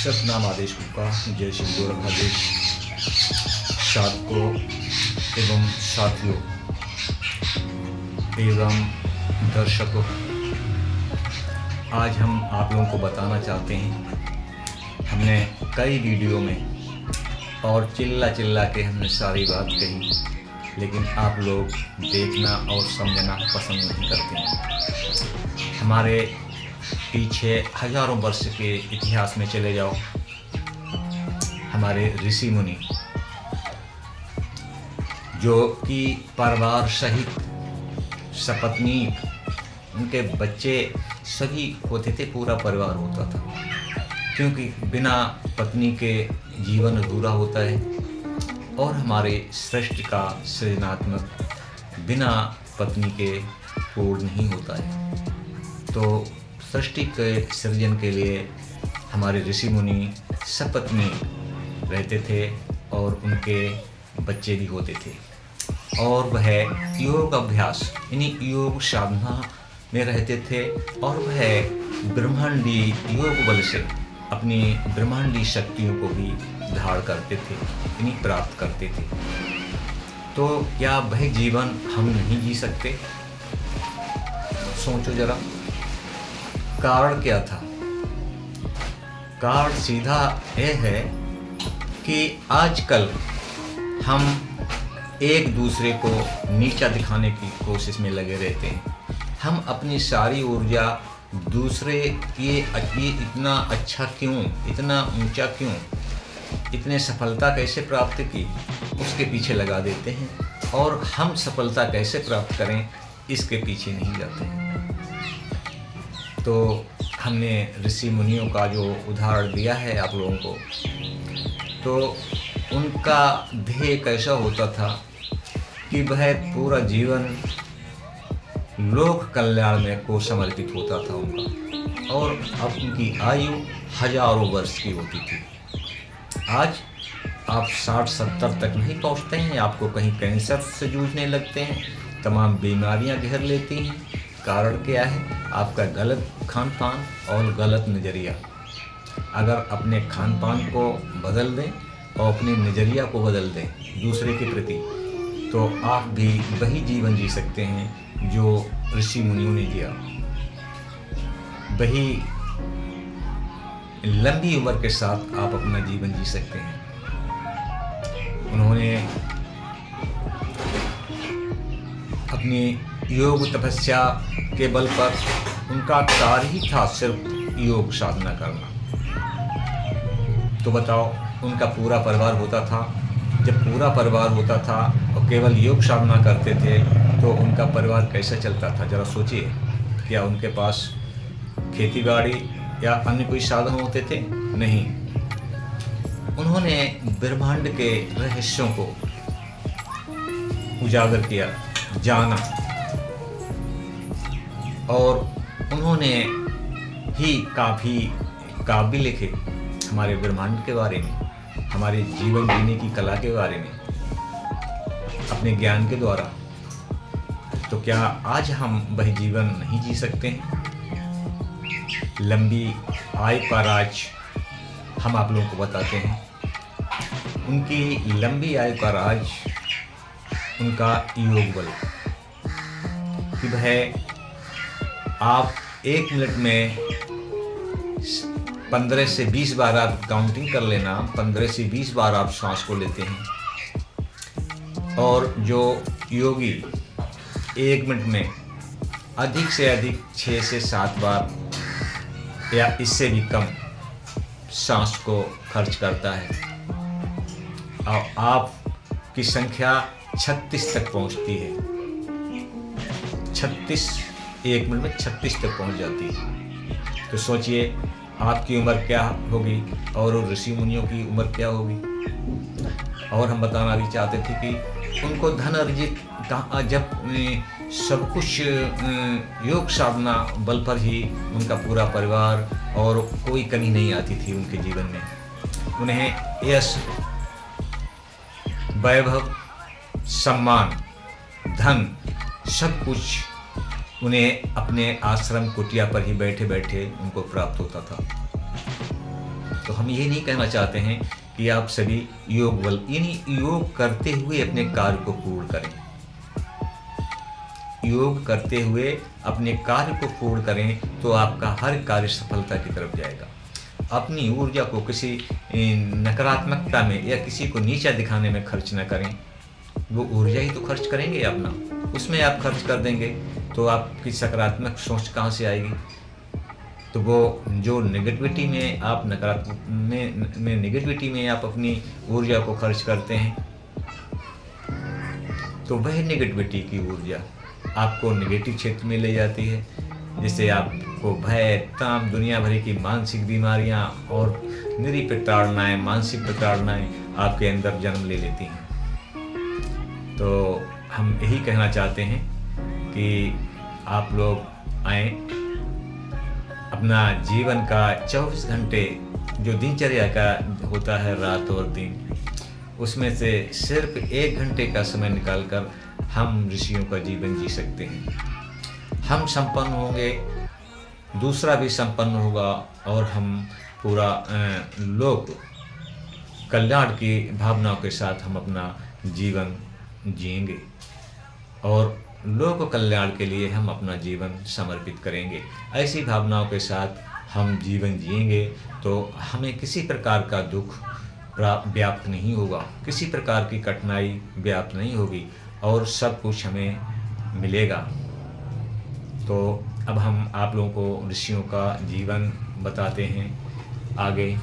सतनाम आदेश का जय श्री गोरखाधीश साधकों एवं साथियों एवं दर्शकों, आज हम आप लोगों को बताना चाहते हैं, हमने कई वीडियो में और चिल्ला के हमने सारी बात कही, लेकिन आप लोग देखना और समझना पसंद नहीं करते हैं। हमारे पीछे हजारों वर्ष के इतिहास में चले जाओ, हमारे ऋषि मुनि जो कि परिवार सहित सपत्नी, उनके बच्चे सभी होते थे, पूरा परिवार होता था, क्योंकि बिना पत्नी के जीवन अधूरा होता है और हमारे सृष्टि का सृजनात्मक बिना पत्नी के पूर्ण नहीं होता है। तो सृष्टि के सृजन के लिए हमारे ऋषि मुनि सपत्नी रहते थे और उनके बच्चे भी होते थे, और वह योग अभ्यास यानी योग साधना में रहते थे, और वह ब्रह्मांडी योग बल से अपनी ब्रह्मांडी शक्तियों को भी धारण करते थे, यानी प्राप्त करते थे। तो क्या वह जीवन हम नहीं जी सकते? सोचो जरा, कारण क्या था? कारण सीधा यह है कि आजकल हम एक दूसरे को नीचा दिखाने की कोशिश में लगे रहते हैं। हम अपनी सारी ऊर्जा दूसरे ये इतना अच्छा क्यों, इतना ऊंचा क्यों, इतने सफलता कैसे प्राप्त की, उसके पीछे लगा देते हैं, और हम सफलता कैसे प्राप्त करें इसके पीछे नहीं जाते हैं। तो हमने ऋषि मुनियों का जो उदाहरण दिया है आप लोगों को, तो उनका ध्येय कैसा होता था कि वह पूरा जीवन लोक कल्याण में को समर्पित होता था उनका, और अब उनकी आयु हजारों वर्ष की होती थी। आज आप 60-70 तक नहीं पहुंचते हैं, आपको कहीं कैंसर से जूझने लगते हैं, तमाम बीमारियां घेर लेती हैं। कारण क्या है? आपका गलत खान पान और गलत नज़रिया। अगर अपने खान पान को बदल दें और अपने नज़रिया को बदल दें दूसरे के प्रति, तो आप भी वही जीवन जी सकते हैं जो ऋषि मुनियों ने जिया। वही लंबी उम्र के साथ आप अपना जीवन जी सकते हैं। उन्होंने अपनी योग तपस्या के बल पर, उनका कार्य ही था सिर्फ योग साधना करना। तो बताओ, उनका पूरा परिवार होता था। जब पूरा परिवार होता था और केवल योग साधना करते थे, तो उनका परिवार कैसे चलता था? जरा सोचिए। क्या उनके पास खेती बाड़ी या अन्य कोई साधन होते थे? नहीं। उन्होंने ब्रह्मांड के रहस्यों को उजागर किया, जाना, और उन्होंने ही काफ़ी काव्य लिखे हमारे ब्रह्मांड के बारे में, हमारे जीवन जीने की कला के बारे में, अपने ज्ञान के द्वारा। तो क्या आज हम वह जीवन नहीं जी सकते हैं? लंबी आयु का राज हम आप लोगों को बताते हैं। उनकी लंबी आयु का राज उनका योग बल, कि वह आप 1 मिनट में 15 से 20 बार आप काउंटिंग कर लेना, 15 से 20 बार आप सांस को लेते हैं, और जो योगी 1 मिनट में अधिक से अधिक 6 से 7 बार या इससे भी कम सांस को खर्च करता है, और आपकी संख्या 36 तक पहुंचती है। 36 1 मिनट में 36 तक पहुंच जाती है। तो सोचिए आपकी उम्र क्या होगी और ऋषि मुनियों की उम्र क्या होगी। और हम बताना भी चाहते थे कि उनको धन अर्जित जब सब कुछ योग साधना बल पर ही उनका पूरा परिवार, और कोई कमी नहीं आती थी उनके जीवन में। उन्हें यश, वैभव, सम्मान, धन, सब कुछ उन्हें अपने आश्रम कुटिया पर ही बैठे बैठे उनको प्राप्त होता था। तो हम ये नहीं कहना चाहते हैं कि आप सभी योग बल यानी योग करते हुए अपने कार्य को पूर्ण करें। योग करते हुए अपने कार्य को पूर्ण करें तो आपका हर कार्य सफलता की तरफ जाएगा। अपनी ऊर्जा को किसी नकारात्मकता में या किसी को नीचा दिखाने में खर्च न करें। वो ऊर्जा ही तो खर्च करेंगे अपना, उसमें आप खर्च कर देंगे तो आपकी सकारात्मक सोच कहाँ से आएगी। तो वो जो नेगेटिविटी में आप नकारात्मक में नेगेटिविटी में आप अपनी ऊर्जा को खर्च करते हैं तो वह नेगेटिविटी की ऊर्जा आपको नेगेटिव क्षेत्र में ले जाती है, जिससे आपको भय, तनाव, दुनिया भर की मानसिक बीमारियां और निरी प्रताड़नाएँ, मानसिक प्रताड़नाएँ आपके अंदर जन्म ले लेती हैं। तो हम यही कहना चाहते हैं कि आप लोग आएँ, अपना जीवन का 24 घंटे जो दिनचर्या का होता है, रात और दिन, उसमें से सिर्फ 1 घंटे का समय निकालकर हम ऋषियों का जीवन जी सकते हैं। हम संपन्न होंगे, दूसरा भी संपन्न होगा और हम पूरा लोक कल्याण की भावनाओं के साथ हम अपना जीवन जिएंगे और लोक कल्याण के लिए हम अपना जीवन समर्पित करेंगे। ऐसी भावनाओं के साथ हम जीवन जिएंगे तो हमें किसी प्रकार का दुख व्याप्त नहीं होगा, किसी प्रकार की कठिनाई व्याप्त नहीं होगी और सब कुछ हमें मिलेगा। तो अब हम आप लोगों को ऋषियों का जीवन बताते हैं आगे।